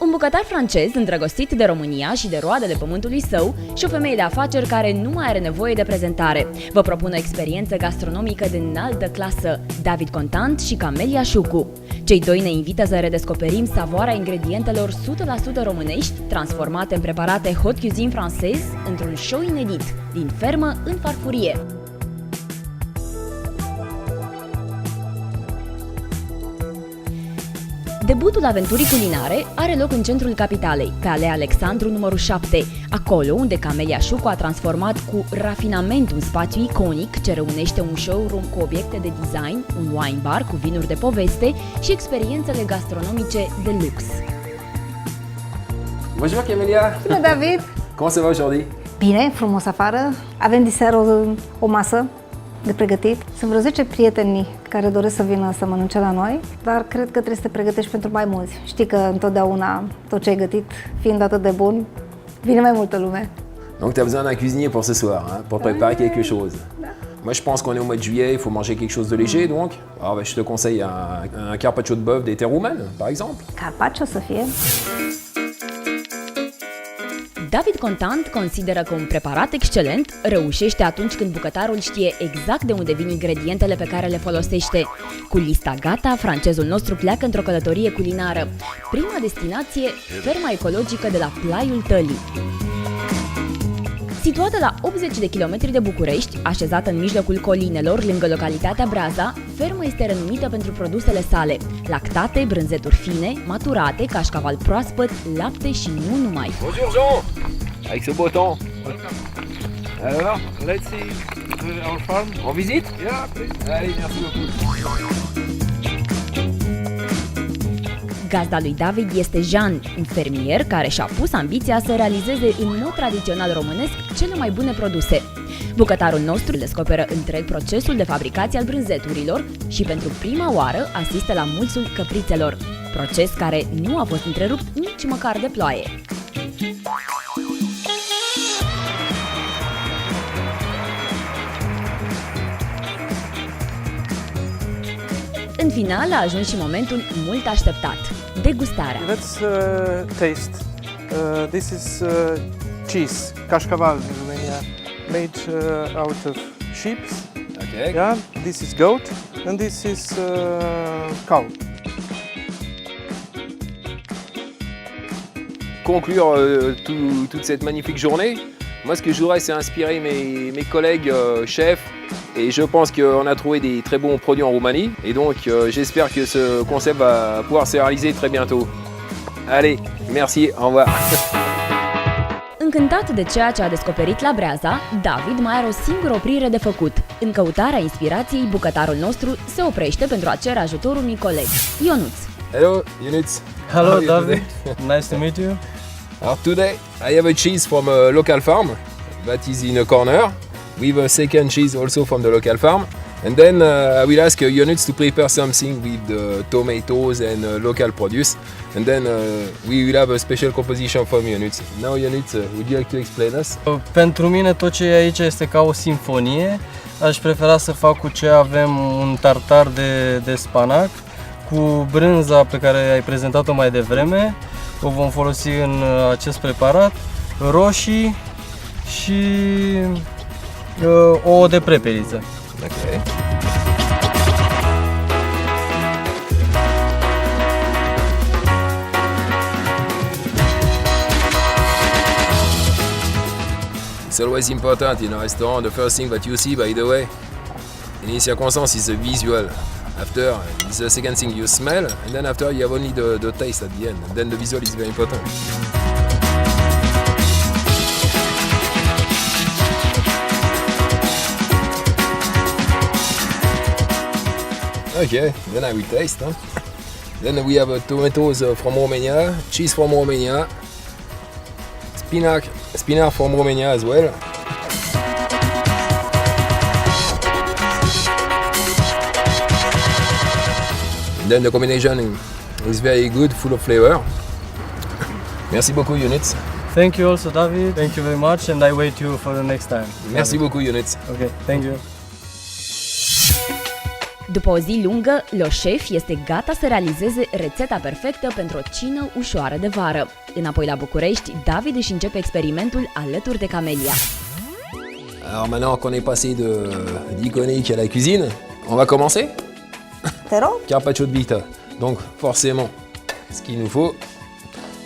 Un bucătar francez îndrăgostit de România și de roadele pământului său și o femeie de afaceri care nu mai are nevoie de prezentare. Vă propun o experiență gastronomică de înaltă clasă, David Contant și Camelia Șucu. Cei doi ne invită să redescoperim savoarea ingredientelor 100% românești, transformate în preparate haute cuisine francez, într-un show inedit, din fermă în farfurie. Debutul aventurii culinare are loc în centrul capitalei, pe Alea Alexandru numărul 7, acolo unde Camelia Șucu a transformat cu rafinament un spațiu iconic ce reunește un showroom cu obiecte de design, un wine bar cu vinuri de poveste și experiențele gastronomice de lux. Bonjour Camelia! Bună, David! Comment ça va aujourd'hui? Bine, frumos afară. Avem diseară o masă de pregătit. Sunt vreo 10 prieteni care doresc să vină să mănânce la noi, dar cred că trebuie să te pregătești pentru mai mulți. Știi că întotdeauna tot ce ai gătit, fiind atât de bun, vine mai multă lume. Donc tu as besoin d'un cuisinier pour ce soir, hein, pour préparer quelque chose. Moi je pense qu'on est au mois de juillet, il faut manger quelque chose de léger donc. Alors je te conseille un carpaccio de bœuf des terres roumaines, par exemple. Carpaccio să fie. David Contant consideră că un preparat excelent reușește atunci când bucătarul știe exact de unde vin ingredientele pe care le folosește. Cu lista gata, francezul nostru pleacă într-o călătorie culinară. Prima destinație, ferma ecologică de la Plaiul Tălii. Situată la 80 de kilometri de București, așezată în mijlocul colinelor, lângă localitatea Braza, ferma este renumită pentru produsele sale: lactate, brânzeturi fine, maturate, cașcaval proaspăt, lapte și nu numai. Bonjour Jean! Avec ce beau temps. Alors, Let's see our farm. on visite? Yeah, please. Allez, merci beaucoup. Gazda lui David este Jean, un fermier care și-a pus ambiția să realizeze în mod tradițional românesc cele mai bune produse. Bucătarul nostru descoperă întreg procesul de fabricație al brânzeturilor și pentru prima oară asistă la mulțul căprițelor, proces care nu a fost întrerupt nici măcar de ploaie. În final a ajuns și momentul mult așteptat, degustarea. Let's taste. This is cheese, cașcaval in Romania, made out of sheep. Okay. Yeah, this is goat and this is cow. Conclure toute cette magnifique journée, moi ce que je voudrais c'est inspirer mes collègues chefs. Et je pense qu'on a trouvé des très bons produits en Roumanie. Et donc j'espère que ce concept va pouvoir se réaliser très bientôt. Allez, merci, au revoir. Încântat de ceea ce a descoperit la Breaza, David mai are o singură oprire de făcut. În căutarea inspirației, bucătarul nostru se oprește pentru a cere ajutorul unui coleg, Ionuț. Hello, Ionuț. Hello, David. Nice to meet you. Today I have a cheese from a local farm that is in a corner. We have a second cheese also from the local farm. And then I will ask Ionuț to prepare something with the tomatoes and local produce. And then we will have a special composition from Ionuț. Now Ionuț, would you like to explain us? Pentru mine tot ce e aici este ca o simfonie. Aș prefera să fac cu ce avem un tartar de spanac cu brânza pe care ai prezentat-o mai devreme. O vom folosi în acest preparat, roșii și ouă de prepeliță. Okay. It's always important in a restaurant. The first thing that you see, by the way, in this circumstance, is the visual. After, it's the second thing you smell, and then after you have only the taste at the end. And then the visual is very important. Okay, then I will taste. Huh? Then we have tomatoes from Romania, cheese from Romania, spinach from Romania as well. Then the combination is very good, full of flavor. Merci beaucoup, Ionuț. Thank you also, David. Thank you very much, and I wait you for the next time. Merci beaucoup, Ionuț. Okay, thank you. După o zi lungă, Le Chef este gata să realizeze rețeta perfectă pentru o cină ușoară de vară. Înapoi la București, David își începe experimentul alături de Camelia. Alors maintenant qu'on est passé d'iconique à la cuisine, on va commencer. Te rog? Carpaccio de vita. Donc forcément, ce qu'il nous faut,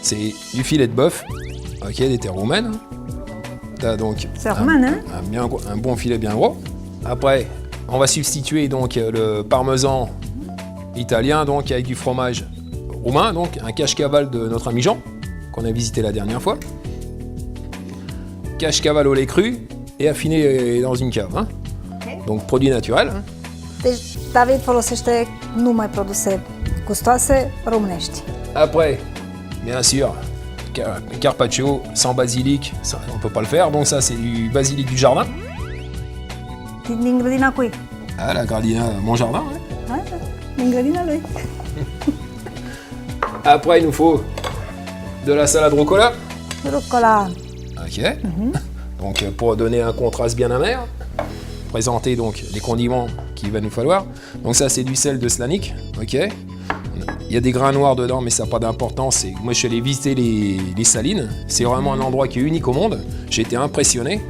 c'est du filet de bœuf, ok, des terres roumaines. T'as donc C'est roumain, hein? un bon filet bien gros. Après, on va substituer donc le parmesan italien donc avec du fromage roumain, donc un cache-caval de notre ami Jean qu'on a visité la dernière fois. Cache-caval au lait cru et affiné dans une cave. Hein. Ok. Donc produit naturel. Hein. Deci David folosește numai produse gustoase românești. Après, bien sûr, carpaccio sans basilic, ça, on peut pas le faire. Donc ça c'est du basilic du jardin. Din grădina cui? Ah, la gradina, mon jardin. Ouais. Ha? Din grădina lui. Après, il nous faut de la salade rucola. Rucola. Ok. Donc pour donner un contraste bien amer, présenter donc les condiments qu'il va nous falloir. Donc ça c'est du sel de Slanik. Ok. Il y a des grains noirs dedans, mais ça n'a pas d'importance. Moi je suis allé visiter les salines. C'est vraiment un endroit qui est unique au monde. J'ai été impressionné.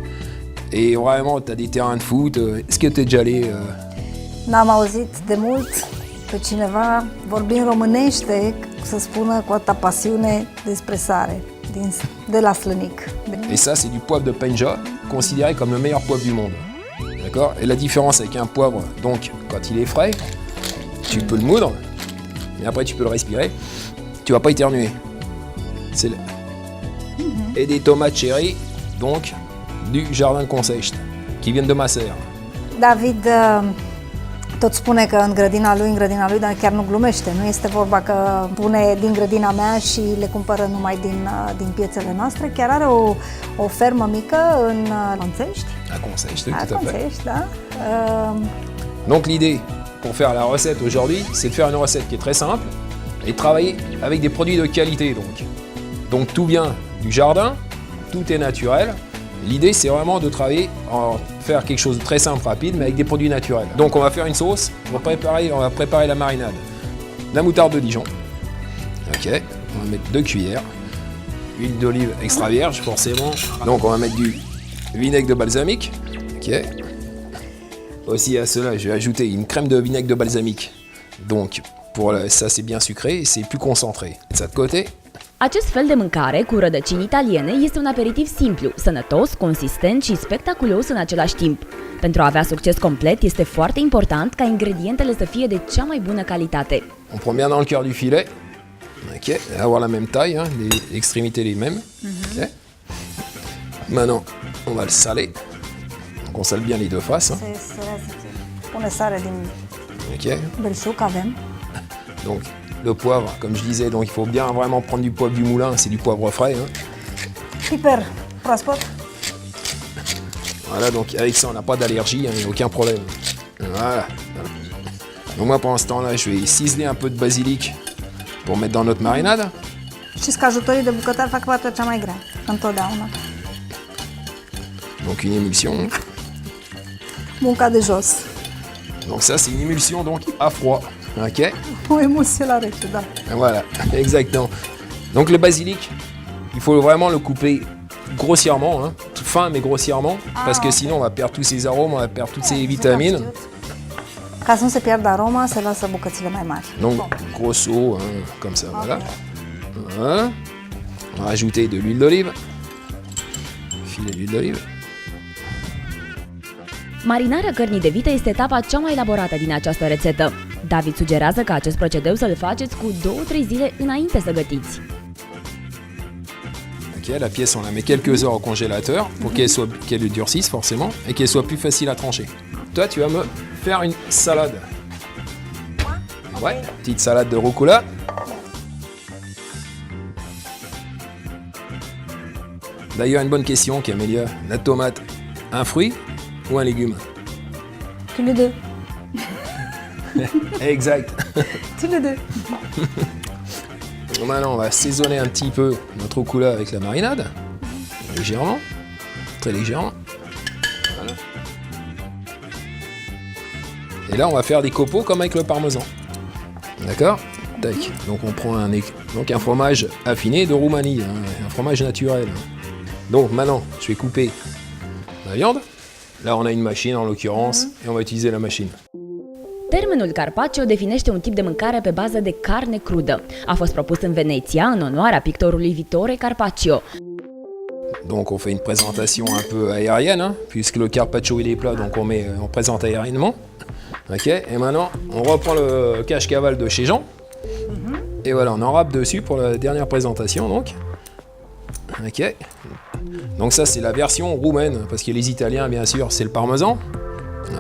Et vraiment, tu as des terrains de foot. Est-ce que tu es déjà allé N-am auzit de mult pe cineva vorbind românește să spună cu atâta pasiune despre sare de la Slănic. Et ça, c'est du poivre de Penja, considéré comme le meilleur poivre du monde. D'accord? Et la différence avec un poivre, donc, quand il est frais, tu peux le moudre, mais après tu peux le respirer, tu vas pas éternuer. Et des tomates cherry, donc, du jardin de Consești, qui viennent de Maser. David tot spune că în grădina lui, dar chiar nu glumește. Nu este vorba că pune din grădina mea și le cumpără numai din piețele noastre. Chiar are o fermă mică în Consești. À Consești, tout à fait. Consești, da. Donc l'idée pour faire la recette aujourd'hui, c'est de faire une recette qui est très simple et de travailler avec des produits de qualité. Donc tout vient du jardin, tout est naturel. L'idée c'est vraiment de travailler faire quelque chose de très simple, rapide, mais avec des produits naturels. Donc on va faire une sauce, on va préparer la marinade. La moutarde de Dijon. Ok, on va mettre 2 cuillères. Huile d'olive extra vierge forcément. Donc on va mettre du vinaigre de balsamique. Ok. Aussi à cela, je vais ajouter une crème de vinaigre de balsamique. Donc ça c'est bien sucré et c'est plus concentré. Ça de côté. Acest fel de mâncare cu rădăcini italiene este un aperitiv simplu, sănătos, consistent și spectaculos în același timp. Pentru a avea succes complet, este foarte important ca ingredientele să fie de cea mai bună calitate. On prend bien dans le cœur du filet. Ok, avoir la même taille, hein, les extrémités les mêmes. Okay. Maintenant, on va le saler. Donc on sale bien les deux faces. Hein. Se pune sare din Ok. belșug, avem. Donc le poivre, comme je disais, donc il faut bien vraiment prendre du poivre du moulin, c'est du poivre frais. Hein. Piper proaspăt. Voilà, donc avec ça on n'a pas d'allergie, il n'y a aucun problème. Voilà. Donc moi pendant ce temps-là, je vais ciseler un peu de basilic pour mettre dans notre marinade. Știți că ajutorii de bucătar fac partea cea mai grea, întotdeauna. Donc une émulsion. Munca de jos. Donc ça c'est une émulsion donc à froid. Ok. O emulsie la rece, da. Voilà, exactement. Donc le basilic, il faut vraiment le couper grossièrement, hein, fin mais grossièrement, parce que sinon on va perdre tous ses arômes, on va perdre toutes ses vitamines. Ca să nu se pierdă aroma, se lasă bucățile mai mari. Donc grosso, hein, comme ça, voilà. Voilà. On va ajouter de l'huile d'olive, filet d'huile d'olive. Marinarea cărnii de vită este etapa cea mai elaborată din această rețetă. David sugerează că acest procedeu să-l faceți cu 2-3 zile înainte să gătiți. Ok, la pièce on la met quelques heures au congélateur pour qu'elle durcisse forcément et qu'elle soit plus facile à trancher. Toi tu vas me faire une salade. Ouais, petite salade de rucola. D'ailleurs une bonne question Camélia, la tomate, un fruit ou un légume? Tous les deux. Exact. Tous les deux. Maintenant, on va assaisonner un petit peu notre rucola avec la marinade, légèrement, très légèrement. Voilà. Et là, on va faire des copeaux comme avec le parmesan. D'accord? Tac. Donc on prend un fromage affiné de Roumanie, hein, un fromage naturel. Donc maintenant, je vais couper la viande. Là, on a une machine en l'occurrence et on va utiliser la machine. Termenul carpaccio definește un tip de mâncare pe bază de carne crudă. A fost propus în Veneția în onoarea pictorului Vittore Carpaccio. Donc on fait une présentation un peu aérienne, hein, puisque le carpaccio il est plat, donc on présente aériennement. Ok, et maintenant on reprend le cache-caval de chez Jean. Et voilà, on enrape dessus pour la dernière présentation donc. Ok. Donc ça c'est la version roumaine, parce que les Italiens bien sûr c'est le parmesan.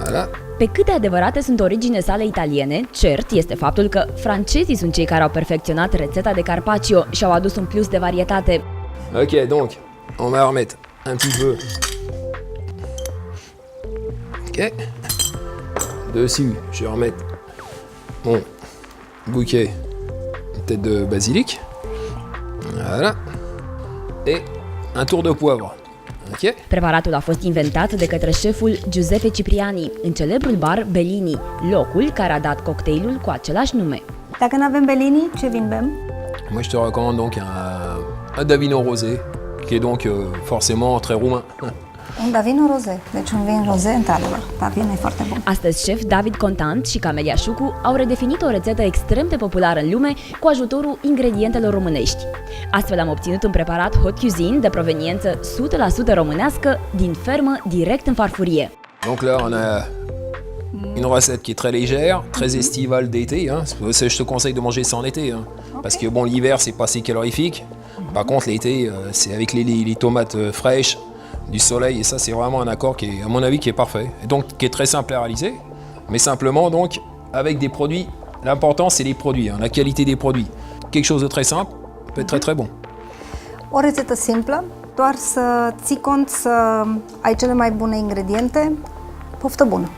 Voilà. Pe cât de adevărate sunt originile sale italiene, cert este faptul că francezii sunt cei care au perfecționat rețeta de carpaccio și au adus un plus de varietate. Ok, donc on va remettre un petit peu. Ok. Dessus, je vais remettre mon bouquet, une tête de basilic. Voilà. Et un tour de poivre. Ok. Preparatul a fost inventat de către șeful Giuseppe Cipriani în celebrul bar Bellini, locul care a dat cocktailul cu același nume. Dacă nu avem Bellini, ce vin bem? Moi je te recommande donc un Davino rosé, qui est donc forcément très roumain. Un Davino roze, deci un vin roze, într-adevăr. Davino e foarte bun. Astăzi, șef David Contant și Camelia Șucu au redefinit o rețetă extrem de populară în lume cu ajutorul ingredientelor românești. Astfel am obținut un preparat hot cuisine de proveniență 100% românească, din fermă, direct în farfurie. Donc là on a une recette qui est très légère, très estivale d'été. Hein. Je te conseille de manger ça en été, hein. Parce que bon, l'hiver c'est pas si calorifique. Par contre l'été c'est avec les tomates fraîches, du soleil, et ça c'est vraiment un accord qui est, à mon avis, qui est parfait. Et donc qui est très simple à réaliser, mais simplement donc avec des produits. L'important c'est les produits, hein, la qualité des produits. Quelque chose de très simple peut être très très bon. O rețetă simplă, doar să ții cont să ai cele mai bune ingrediente. Poftă bună!